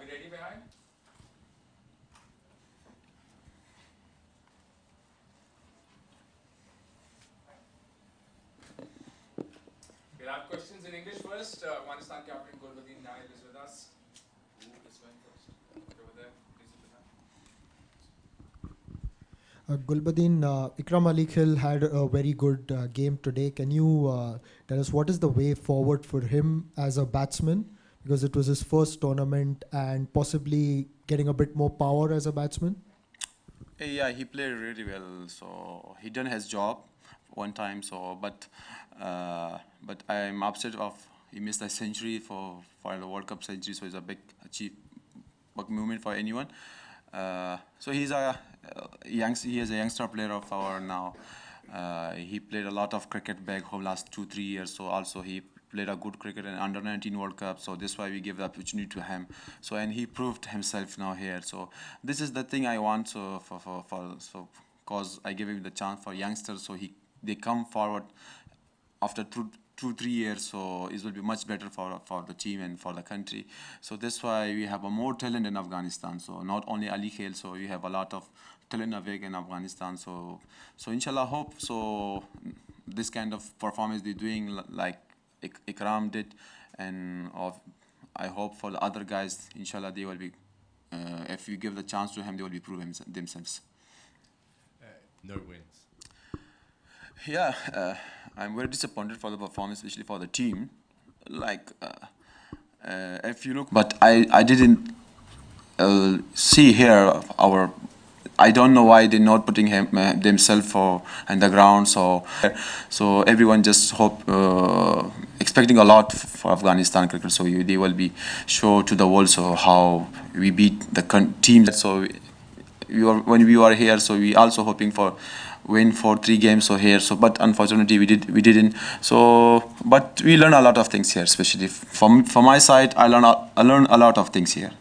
we ready behind? We'll have questions in English first. Afghanistan captain Gulbuddin Nail is with us. Who is going first? Over there, please. Gulbuddin, Ikram Ali Khil had a very good game today. Can you tell us what is the way forward for him as a batsman? Because it was his first tournament and possibly getting a bit more power as a batsman. Yeah, he played really well. So he done his job one time. So, but I'm upset of he missed a century for the World Cup century. So it's a big moment for anyone. So he's he is a youngster player of our now. He played a lot of cricket back home last 2-3 years. So also he played a good cricket in under 19 World Cup. So that's why we give the opportunity to him. So and he proved himself now here. So this is the thing I want. So cause I give him the chance for youngsters. So they come forward after 2-3 years, so it will be much better for the team and for the country. So that's why we have a more talent in Afghanistan. So not only Ali Khail, so we have a lot of talent awake in Afghanistan. So inshallah, hope so this kind of performance they're doing like Ikram did, and I hope for the other guys, inshallah, they will be. If you give the chance to him, they will be proving themselves. No wins. Yeah, I'm very disappointed for the performance, especially for the team. Like, if you look, but I didn't see here I don't know why they're not putting themselves in the ground. So everyone just expecting a lot for Afghanistan cricket. So they will be show to the world so how we beat the teams. So when we were here, so we also hoping for win for 3 games so here. So but unfortunately we didn't. So but we learn a lot of things here, especially from my side. I learn a lot of things here.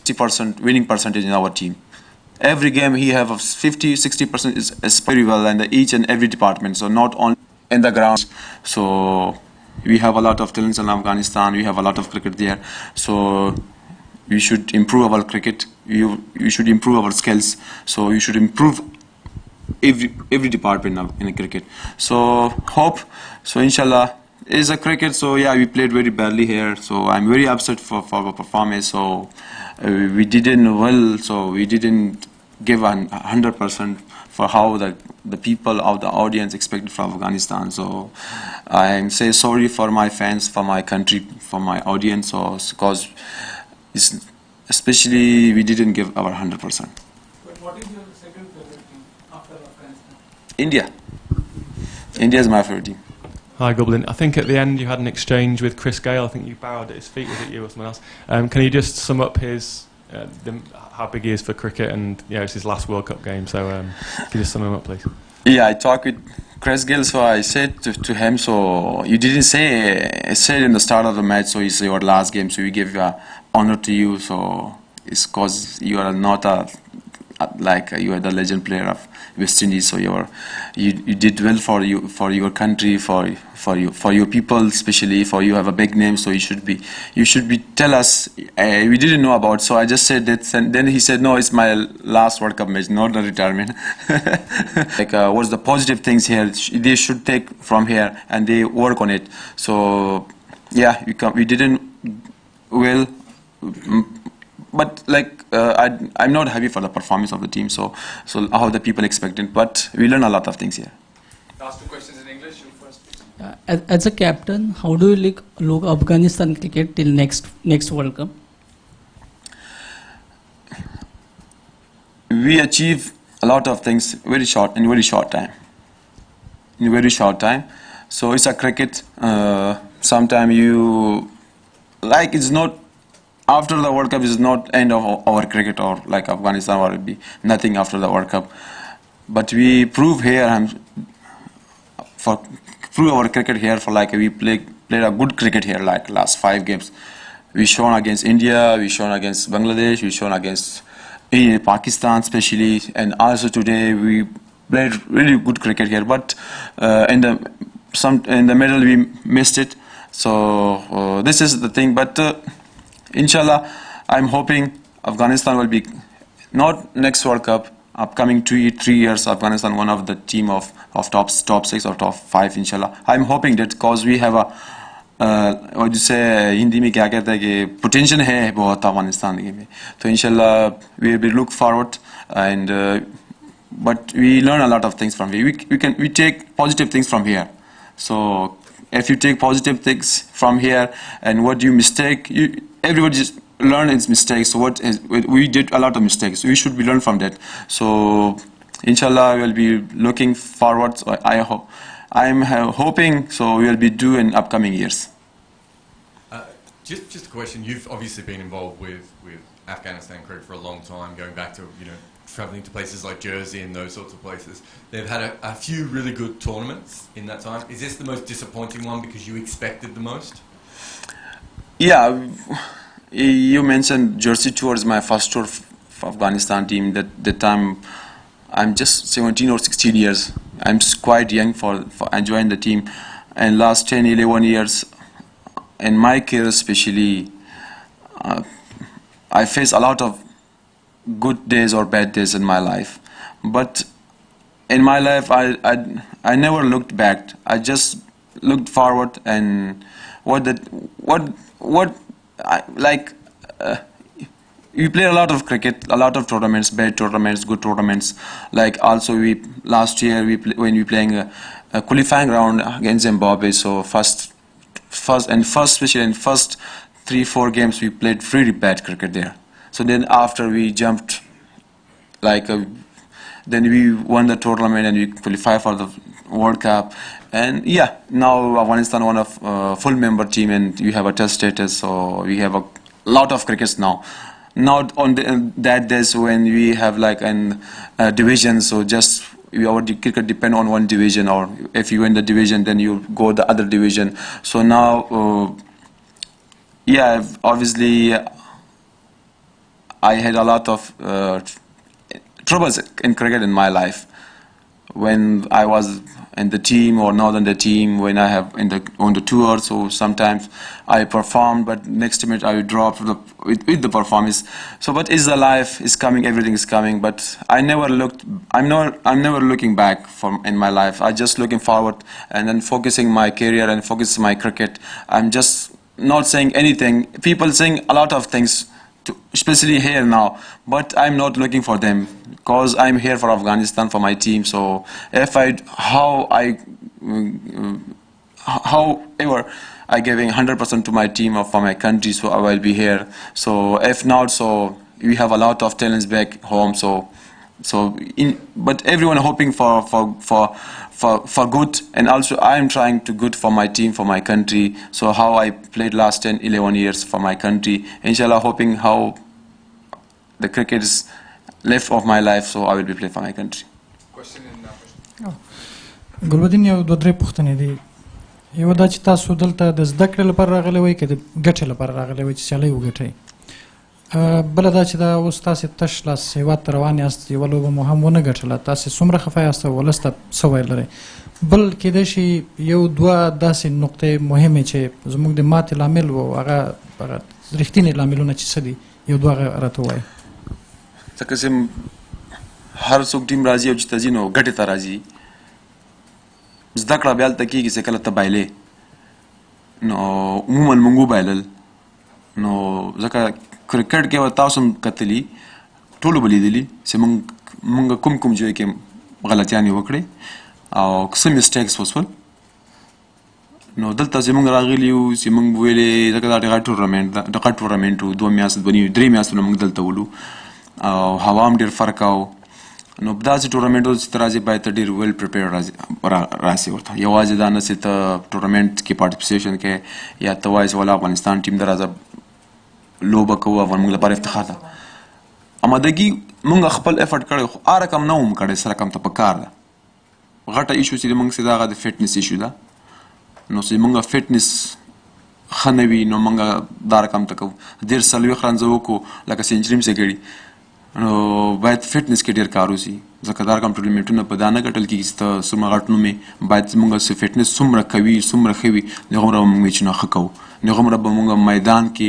60% winning percentage in our team. Every game he have a 50-60% is very well in each and every department. So not only in the ground. So we have a lot of talents in Afghanistan. We have a lot of cricket there. So we should improve our cricket. You should improve our skills. So you should improve every department in cricket. So hope. So inshallah is a cricket. So yeah, we played very badly here. So I'm very upset for our performance. So we didn't well. So we didn't give 100% for how the people of the audience expected from Afghanistan. So I say sorry for my fans, for my country, for my audience. So because especially we didn't give our 100%. But what is your second favorite team after Afghanistan? India. India is my favorite team. Hi, Gulbuddin. I think at the end you had an exchange with Chris Gayle. I think you bowed at his feet. Was it you or someone else? Can you just sum up how big he is for cricket, and it's his last World Cup game. So can you just sum him up, please? Yeah, I talked with Chris Gayle. So I said to him, so you didn't say. I said in the start of the match. So it's your last game. So we give honor to you. So it's because you are not you are the legend player of West Indies. So you did well for your country, for your people, especially for you have a big name. So you should be tell us. We didn't know about. So I just said that, and then he said, no, it's my last World Cup match, not the retirement. What's the positive things here? They should take from here and they work on it. So yeah, we didn't well. But I'm not happy for the performance of the team. So how the people expected, but we learn a lot of things here. Last 2 questions in English. You first, please. As a captain, how do you look Afghanistan cricket till next World Cup? We achieve a lot of things in very short time. In very short time. So it's a cricket. Sometimes it's not. After the World Cup is not end of our cricket, or like Afghanistan, or it be nothing after the World Cup. But we prove here prove our cricket here for we played a good cricket here like last 5 games. We shown against India, we shown against Bangladesh, we shown against Pakistan especially, and also today we played really good cricket here. But in the middle we missed it. So this is the thing. But inshallah, I'm hoping Afghanistan will be not next World Cup. Upcoming 3 years, Afghanistan one of the team of top 6 or top 5. Inshallah, I'm hoping that because we have a what you say Hindi में क्या कहता है कि potential है बहुत अफगानिस्तान में, तो इंशाल्लाह we will look forward and but we learn a lot of things from here. We take positive things from here. So if you take positive things from here and what you mistake, everybody just learn its mistakes. So we did a lot of mistakes. We should be learn from that. So inshallah we will be looking forward. So I'm hoping so we will be due in upcoming years. Just a question. You've obviously been involved with Afghanistan cricket for a long time, going back to traveling to places like Jersey and those sorts of places. They've had a few really good tournaments in that time. Is this the most disappointing one because you expected the most? Yeah, you mentioned Jersey tour is my first tour for Afghanistan team. That time I'm just 17 or 16 years. I'm quite young for enjoying the team. And last 10, 11 years, in my career especially, I faced a lot of good days or bad days in my life. But in my life, I never looked back. I just looked forward and we play a lot of cricket, a lot of tournaments, bad tournaments, good tournaments. Like also last year when we playing a qualifying round against Zimbabwe. So especially in first 3-4 games we played really bad cricket there. So then after we jumped, then we won the tournament and we qualified for the World Cup. And yeah, now Afghanistan one of full member team and we have a test status. So we have a lot of crickets now. Not on that days when we have like an division. So just our cricket depend on one division, or if you win the division, then you go the other division. So now, yeah, obviously, I had a lot of troubles in cricket in my life when I was in the team or not in the team, when I have on the tour. So sometimes I perform, but next minute I will drop with the performance. So, but it's the life is coming, everything is coming. But I'm never looking back in my life. I just looking forward and then focusing my career and focusing my cricket. I'm just not saying anything. People saying a lot of things, especially here now, but I'm not looking for them because I'm here for Afghanistan, for my team. So if however I giving 100% to my team or for my country, so I will be here. So if not, so we have a lot of talents back home. But everyone hoping for good, and also I am trying to good for my team, for my country. So how I played last 10, 11 years for my country, inshallah, hoping how the cricket is left of my life, so I will be playing for my country. Question in ګلبدین یو دوه درې پوښتنې دي. یو دا چې تاسو دلته د زده کړې لپاره راغلی وئ که د ګټې لپاره راغلی وئ چې سیالۍ وګټئ؟ بله دا چې دا اوس تاسې تش لاس هېواد ته روان یاست، یوه لوبه مو هم ونه ګټله، تاسې څومره خفه یاست او ولس ته څه ویل لرئ؟ بل کېدای شي یو دوه داسې نقطې مهمې چې زموږ د ماتې لامل و، هغه رښتینې لاملونه چې څه دي، یو دوه هغه راته ووایئ. ځکه چې هر څوک ټیم راځي او چې ته ځي نو ګټې ته راځي. زده کړه بیا هلته کېږي چې کله ته بایلې نو عموما موږ وبایلل نو ځکه کرکټ کې به تاسو هم کتلي، ټولو به لیدلي چې موږ کوم ځای کې غلطیانې وکړې او څه مسټیکس وشول. نو دلته چې موږ راغلي یو چې موږ ویلې ځکه دا ډېر غټ ټورنمنټ و، 2 میاشتې 3 میاشتونه موږ دلته ولو او هوا هم ډېر فرق و. نو داسې ټورنمنټو چې ته راځې باید ته ډېر ویل پریپیر راسې ورته. یوازې دا نه چې ته ټورنمنټ کې پارټیسپیشن کوې یا ته وایې چې والا افغانستان ټیم ته راځه لوبه کوو، موږ لپاره افتخار ده. امادګي موږ خپل افرټ کړی خو هر رقم نه هم کړی، څه رقم ته پکار ده. غټه ایشو چې موږ چې دا هغه د فټنس ایشو ده. نو چې موږ فټنس ښه نه وي نو موږ دا رقم ته کوو. 1.5 رنزه وکړو لکه سینچري هم چې کړي، نو باید فټنس کې ډېر کار وشي. ځکه دا رقم ټورنمنټونه په دا نه ګټل کېږي چې ته څومره غټ نوم یې باید زموږ فټنس څومره قوي څومره ښه وي د هغومره به موږ میچونه ښه کوو د هغومره به موږ میدان کې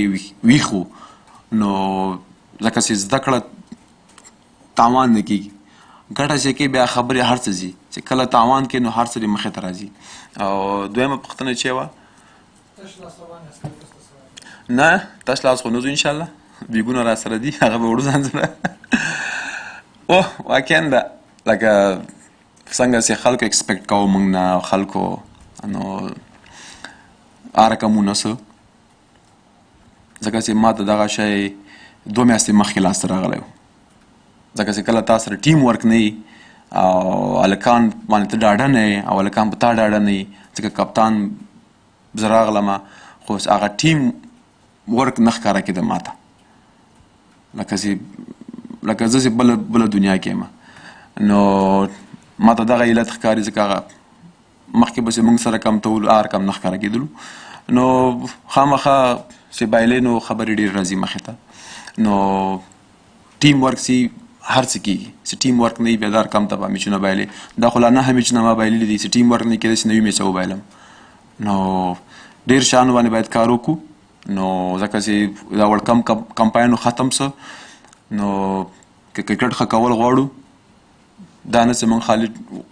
ویښ وو نو ځکه چې زده کړه تاوان نه کېږي ګټه چې کې بیا خبرې هر څه ځي چې کله تاوان کې نو هر څه دې مخې ته راځي او دویمه پوښتنه چې وه نه تش لاس خو نه ځو انشاءالله بیګونه را سره دي هغه به وړو ځان سره واقعا ده لکه څنګه چې خلکو اکسپیکټ کوو موږ نه خلکو نو هغه رقمونه څه ځکه چې ما ته دغه شی 2 میاشتې مخکې لاسته راغلی و ځکه چې کله تا سره ټیم ورک نه وي او هلکان باندې ته ډاډه نه یې او هلکان په تا ډاډه نه وي ځکه کپتان زه راغلمه خو هغه ټیم ورک نه ښکاره کېده ما ته لکه زه چې بله دنیا کې یم نو ما ته دغه علت ښکاري ځکه هغه مخکې به چې موږ سره کم تولو هغه رقم نه ښکاره کېدلو نو خامخا چې بایلې نو خبرې ډېرې راځي مخې ته نو ټیم ورک سي هر څه کېږي چې ټیم ورک نه وي بیا دا رقم ته به میچونه بایلې دا خو لا 9 میچونه ما بایللي دي چې ټیم ورک نه کېدای شي 9 میچه وبایلم نو ډېر شیانو باندې باید کار وکړو نو ځکه چې دا ورلډ کپ کمپاین ختم څه نو که کرکټ ښه کول غواړو دا نه چې موږ خالي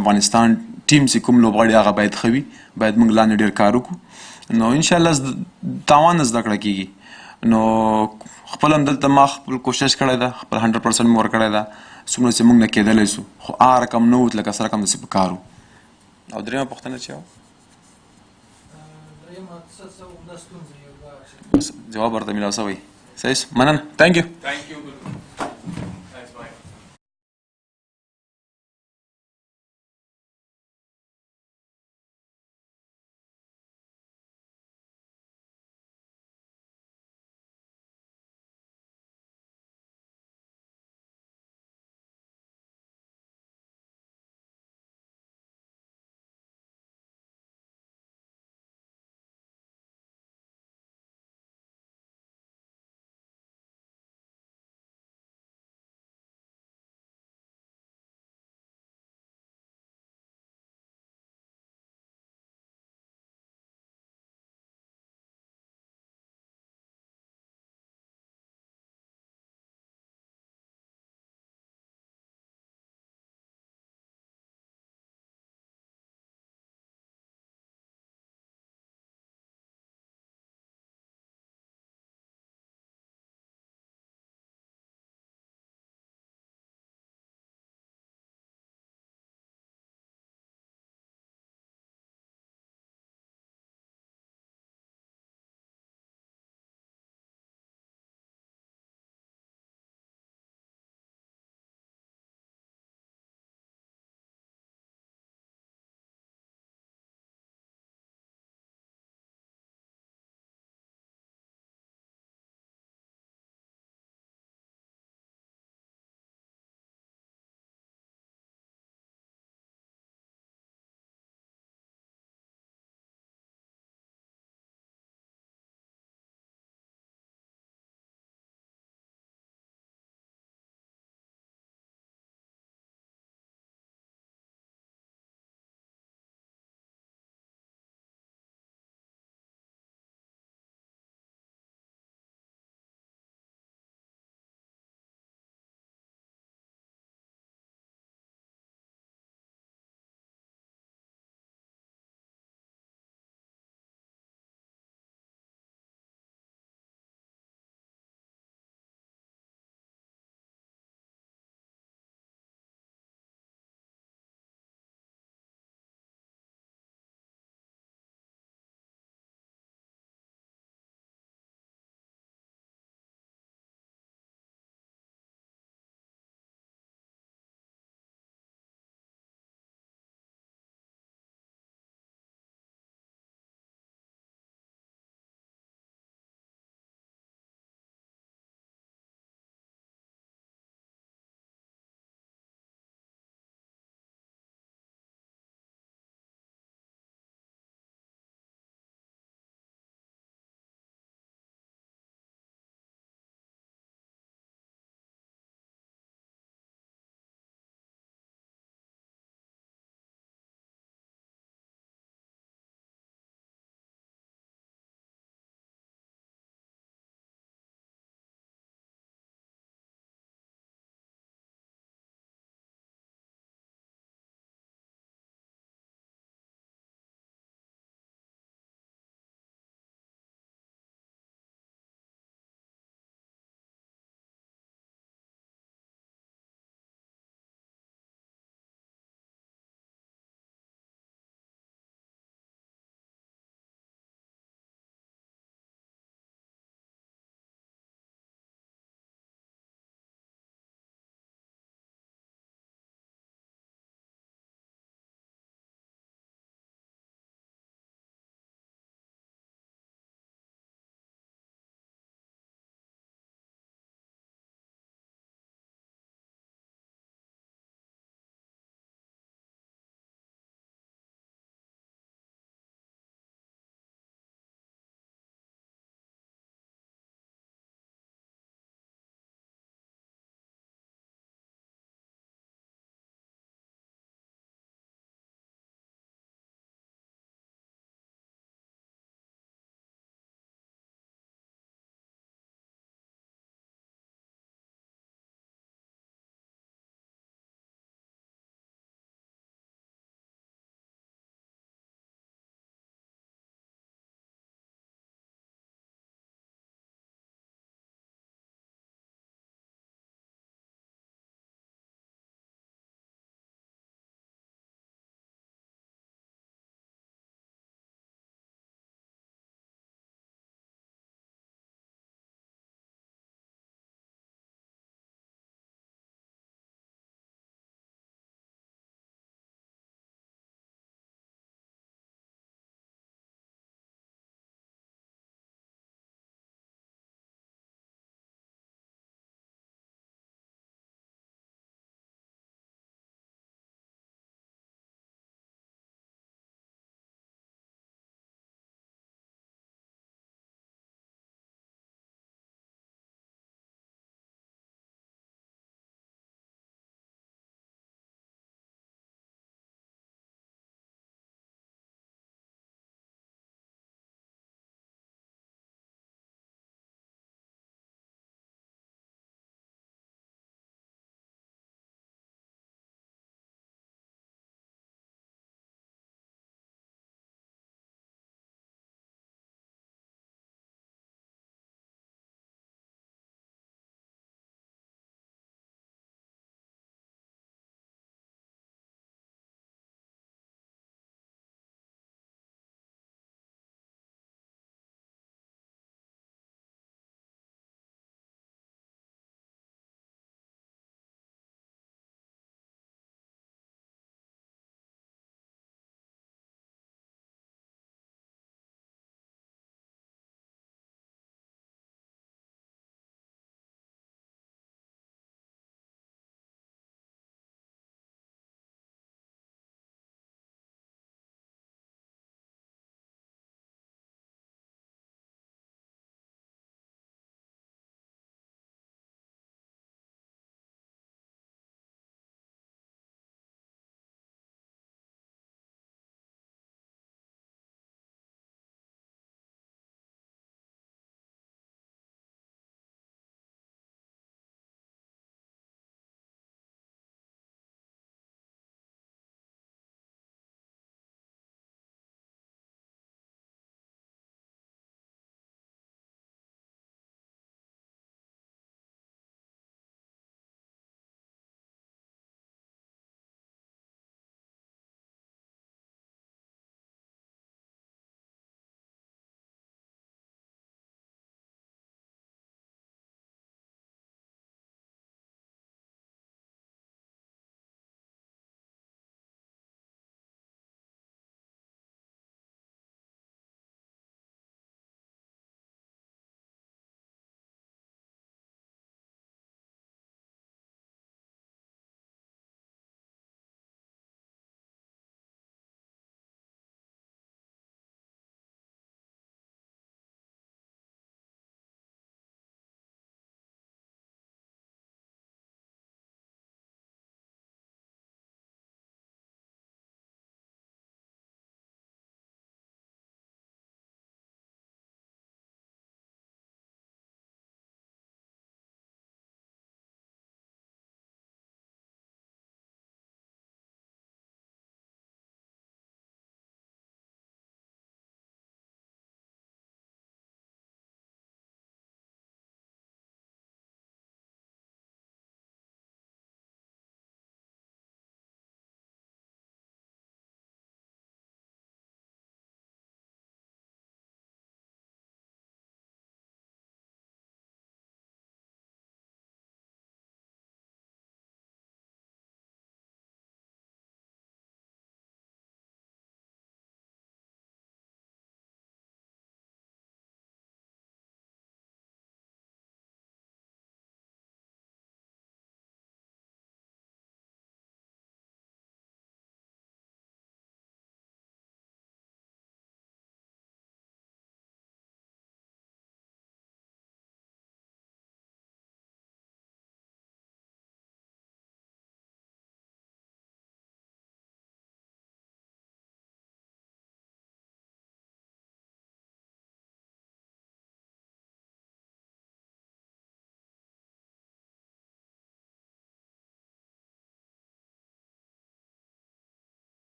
افغانستان ټیم چې کوم لوبغاړي هغه باید ښه وي باید موږ لاندې ډېر کار وکړو نو انشاءالله تاوان نه زده کړه کېږي نو خپل هم دلته ما خپل کوشش کړی ده خپل 100% مې ورکړی ده څومره چې موږ نه کېدلی سو خو هغه رقم نه وو لکه څه رقم داسې په کار و او درېیمه پوښتنه چې وه جواب ورته میلاو شوی صحیح مننه تhank you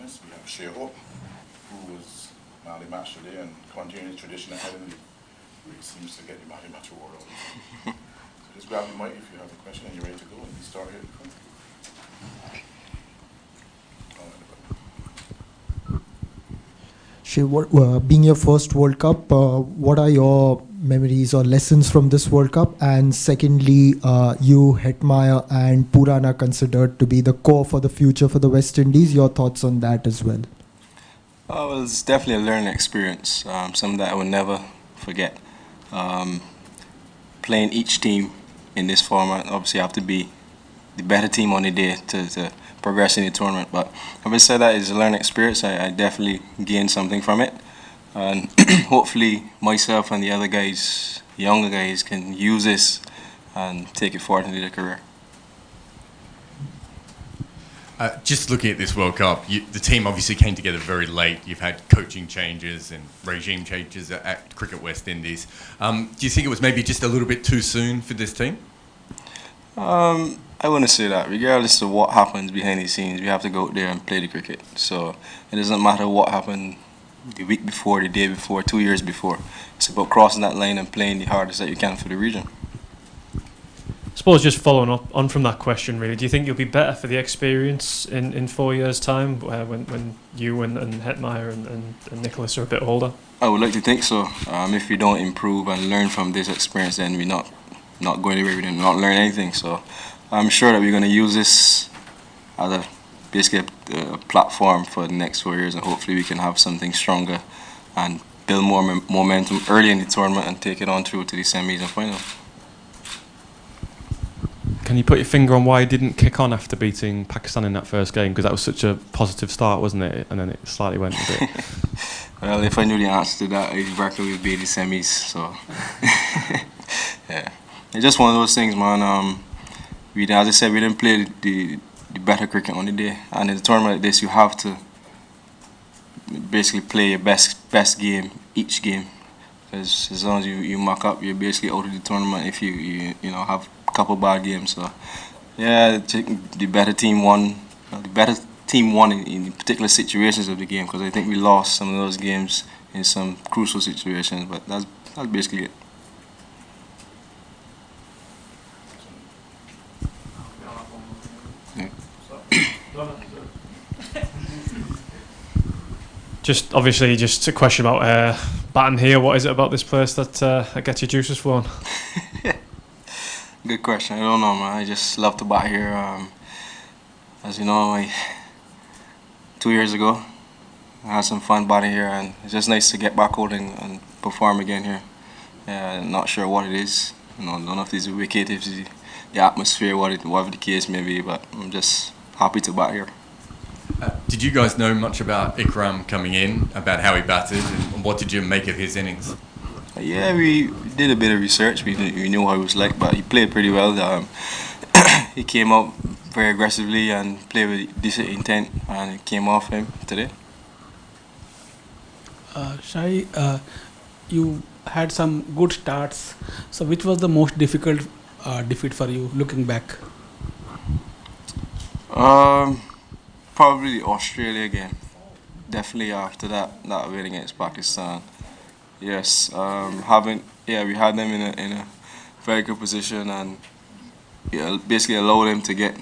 internationals. We have Shea Hope, who was man of the match today and continuing his tradition ahead of the league. He seems to get the man of the match award all the time. So just grab the mic if you have a question and you're ready to go, and we start here in front. Shay, being your first World Cup, what are your memories or lessons from this World Cup? And secondly, you, Hetmeyer and Puran are considered to be the core for the future for the West Indies. Your thoughts on that as well? Well, it's definitely a learning experience, something that I will never forget. Playing each team in this format, obviously you have to be the better team on the day to progress in the tournament. But having said that, it's a learning experience. I definitely gained something from it. And hopefully myself and the other guys, the younger guys, can use this and take it forward into their career. Just looking at this World Cup, the team obviously came together very late. You've had coaching changes and regime changes at Cricket West Indies. Do you think it was maybe just a little bit too soon for this team? I wouldn't say that. Regardless of what happens behind the scenes, we have to go out there and play the cricket. So it doesn't matter what happened the week before, the day before, 2 years before. It's about crossing that line and playing the hardest that you can for the region. I suppose just following up on from that question, really, do you think you'll be better for the experience in 4 years' time when you and Hetmeyer and Nicholas are a bit older? I would like to think so. If we don't improve and learn from this experience, then we're not going anywhere, we're not learn anything. So I'm sure that we're going to use this as basically a platform for the next 4 years, and hopefully we can have something stronger and build more momentum early in the tournament and take it on through to the semis and final. Can you put your finger on why he didn't kick on after beating Pakistan in that first game? Because that was such a positive start, wasn't it? And then it slightly went a bit... Well, if I knew the answer to that, I'd probably would be the semis, so... Yeah. It's just one of those things, man. As I said, we didn't play the better cricket on the day. And in a tournament like this, you have to basically play your best game each game. Because as long as you muck up, you're basically out of the tournament if you have couple bad games. So yeah, the better team won. The better team won in particular situations of the game, because I think we lost some of those games in some crucial situations. But that's basically it. Just obviously, just a question about batting here. What is it about this place that gets your juices flowing? Good question. I don't know, man. I just love to bat here. As you know, 2 years ago, I had some fun batting here, and it's just nice to get back out and perform again here. Not sure what it is. None of these wicket, if the atmosphere, whatever the case may be, but I'm just happy to bat here. Did you guys know much about Ikram coming in, about how he batted, and what did you make of his innings? Yeah, we did a bit of research. We knew what he was like, but he played pretty well. He came out very aggressively and played with decent intent, and it came off him today. Shai, you had some good starts. So which was the most difficult defeat for you, looking back? Probably the Australia game. Definitely after that win against Pakistan. Yes, we had them in a very good position, and basically allowed them to get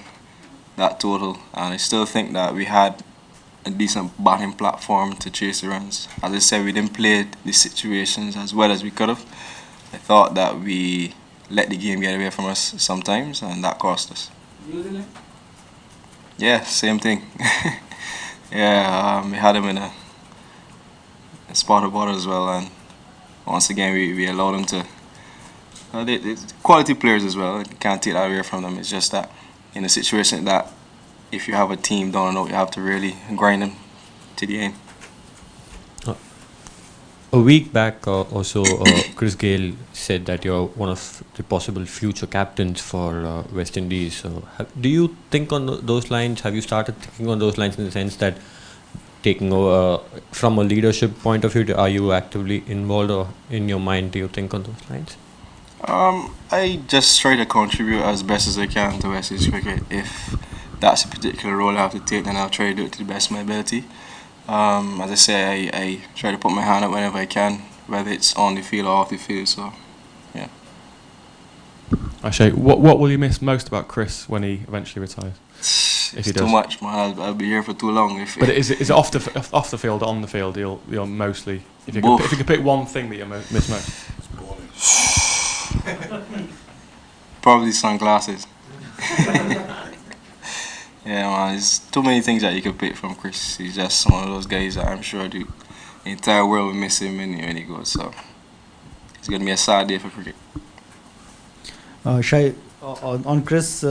that total. And I still think that we had a decent batting platform to chase the runs. As I said, we didn't play the situations as well as we could have. I thought that we let the game get away from us sometimes, and that cost us. New Zealand? Yeah, same thing. We had them in a spot of water as well, and once again we allowed them to. They're quality players as well. You can't take that away from them. It's just that in a situation that if you have a team down and out, you have to really grind them to the end. A week back also, Chris Gayle said that you're one of the possible future captains for West Indies. So do you think on those lines? Have you started thinking on those lines in the sense that taking over from a leadership point of view, are you actively involved, or in your mind do you think on those lines? I just try to contribute as best as I can to West Indies cricket. If that's a particular role I have to take, then I'll try to do it to the best of my ability. As I say, I try to put my hand up whenever I can, whether it's on the field or off the field. So, yeah. Actually, what will you miss most about Chris when he eventually retires? It's too much, man. I'll be here for too long. But is it off the field or on the field? You'll mostly. If you could pick one thing that you miss most. Probably sunglasses. Yeah, man. There's too many things that you could pick from Chris. He's just one of those guys that I'm sure the entire world will miss him when he goes. So it's gonna be a sad day for cricket. Shai, on Chris,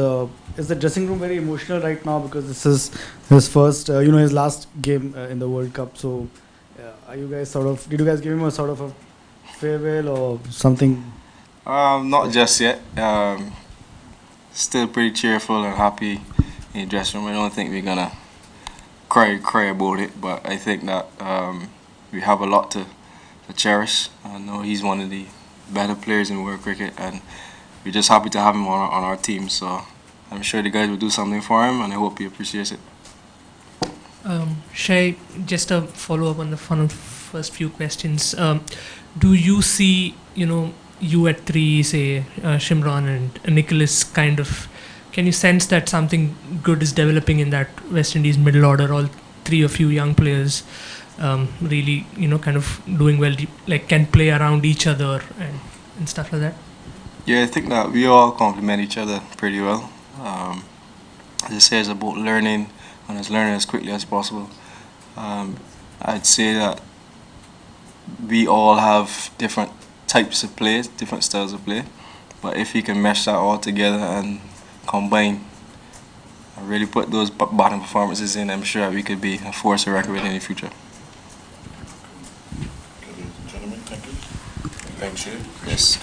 is the dressing room very emotional right now because this is his first, his last game in the World Cup? So, are you guys did you guys give him a sort of a farewell or something? Not just yet. Still pretty cheerful and happy in the dressing room. I don't think we're gonna cry about it, but I think that we have a lot to cherish. I know he's one of the better players in world cricket, and we're just happy to have him on our team. So I'm sure the guys will do something for him, and I hope he appreciates it. Shay, just a follow-up on the first few questions. Do you see, you at 3, say, Shimron and Nicholas can you sense that something good is developing in that West Indies middle order, all 3 of you young players really, kind of doing well, like can play around each other and stuff like that? Yeah, I think that we all complement each other pretty well. As I say, it's about learning and learning as quickly as possible. I'd say that we all have different types of play, different styles of play, but if you can mesh that all together and combine and really put those bottom performances in, I'm sure that we could be a force to reckon with in the future. Gentlemen, thank you. Thanks, you. Yes.